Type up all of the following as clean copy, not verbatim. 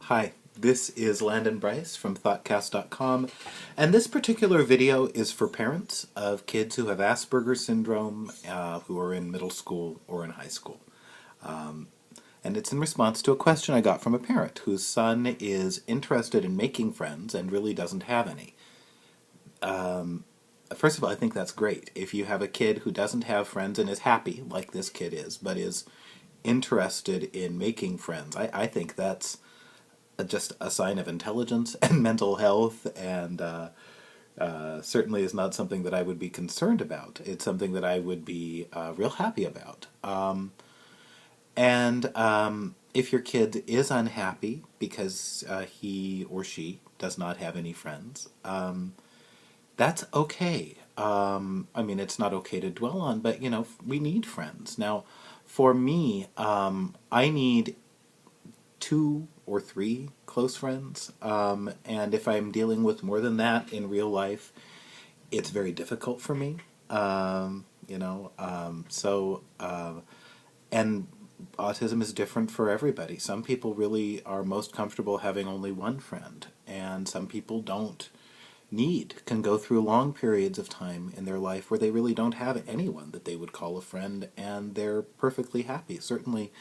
Hi, this is Landon Bryce from ThoughtCast.com, and this particular video is for parents of kids who have Asperger's syndrome, who are in middle school or in high school. And it's in response to a question I got from a parent whose son is interested in making friends and really doesn't have any. First of all, I think that's great. If you have a kid who doesn't have friends and is happy, like this kid is, but is interested in making friends, I think that's just a sign of intelligence and mental health, and certainly is not something that I would be concerned about. It's something that I would be real happy about. And if your kid is unhappy because he or she does not have any friends, that's okay. I mean, it's not okay to dwell on, but we need friends. Now, for me, I need two or three close friends, and if I'm dealing with more than that in real life, it's very difficult for me. And autism is different for everybody. Some people really are most comfortable having only one friend, and some people can go through long periods of time in their life where they really don't have anyone that they would call a friend, and they're perfectly happy. Certainly,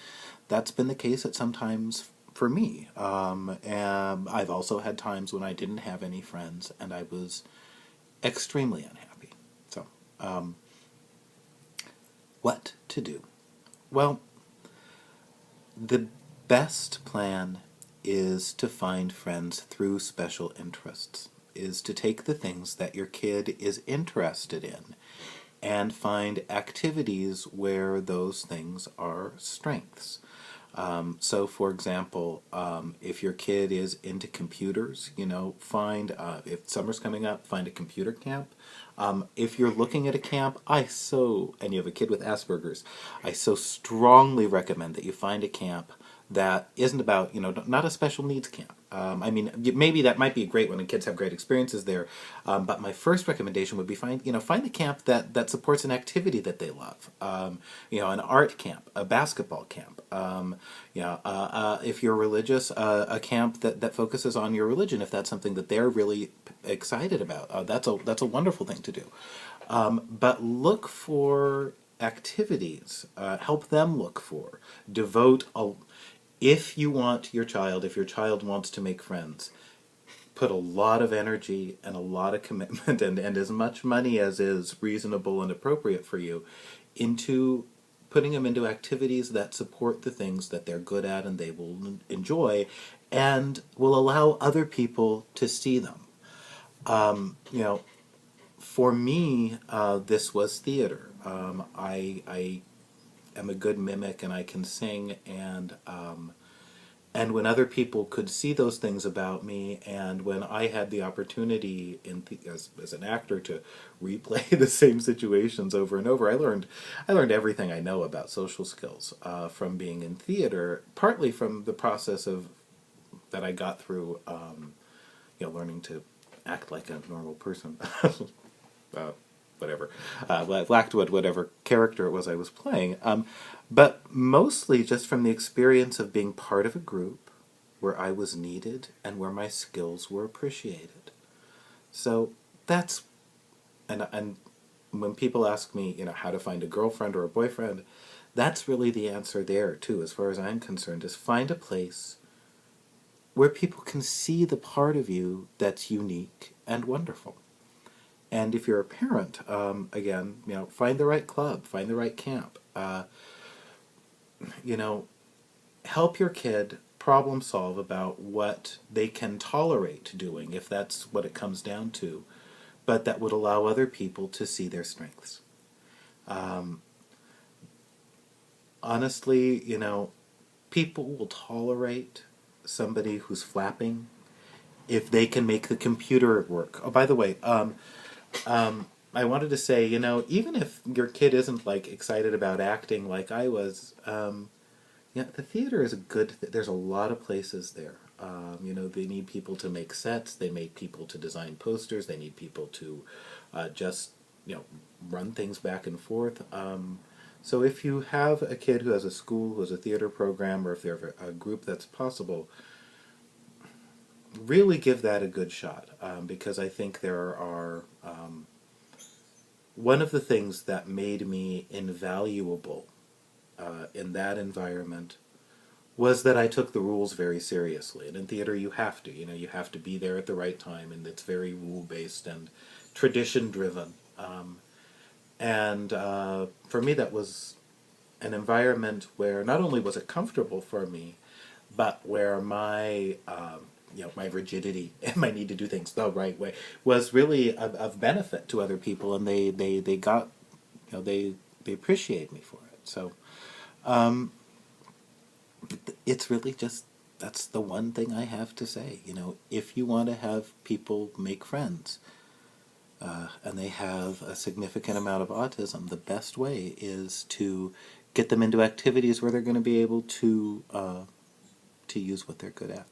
that's been the case at some times for me. And I've also had times when I didn't have any friends, and I was extremely unhappy. So, what to do? Well, the best plan is to find friends through special interests, is to take the things that your kid is interested in and find activities where those things are strengths. So, for example, if your kid is into computers, if summer's coming up, find a computer camp. If you're looking at a camp, and you have a kid with Asperger's, I so strongly recommend that you find a camp that isn't about, not a special needs camp. I mean, maybe that might be great when the kids have great experiences there, but my first recommendation would be find the camp that supports an activity that they love. An art camp, a basketball camp. If you're religious, a camp that focuses on your religion, if that's something that they're really excited about. That's a wonderful thing to do. But look for activities. Help them look for. If your child wants to make friends, put a lot of energy and a lot of commitment and as much money as is reasonable and appropriate for you into putting them into activities that support the things that they're good at and they will enjoy and will allow other people to see them. For me, this was theater. I am a good mimic and I can sing, and when other people could see those things about me, and when I had the opportunity as an actor to replay the same situations over and over, I learned everything I know about social skills from being in theater, partly from the process of that I got through, learning to act like a normal person. Whatever, whatever character it was I was playing, but mostly just from the experience of being part of a group where I was needed and where my skills were appreciated. So that's, and when people ask me, how to find a girlfriend or a boyfriend, that's really the answer there too, as far as I'm concerned, is find a place where people can see the part of you that's unique and wonderful. And if you're a parent, again, find the right club, find the right camp. Help your kid problem solve about what they can tolerate doing, if that's what it comes down to, but that would allow other people to see their strengths. Honestly, people will tolerate somebody who's flapping if they can make the computer work. Oh, by the way, I wanted to say, even if your kid isn't excited about acting like I was, the theater is there's a lot of places there. They need people to make sets, they need people to design posters, they need people to just, run things back and forth. So if you have a kid who has a school, who has a theater program, or if they have a group that's possible, really give that a good shot, because I think there are one of the things that made me invaluable in that environment was that I took the rules very seriously. And in theater, you have to. You have to be there at the right time, and it's very rule based and tradition driven. And for me, that was an environment where not only was it comfortable for me, but where my rigidity and my need to do things the right way was really of benefit to other people, and they got they appreciate me for it. So it's really just that's the one thing I have to say. If you want to have people make friends, and they have a significant amount of autism, the best way is to get them into activities where they're going to be able to use what they're good at.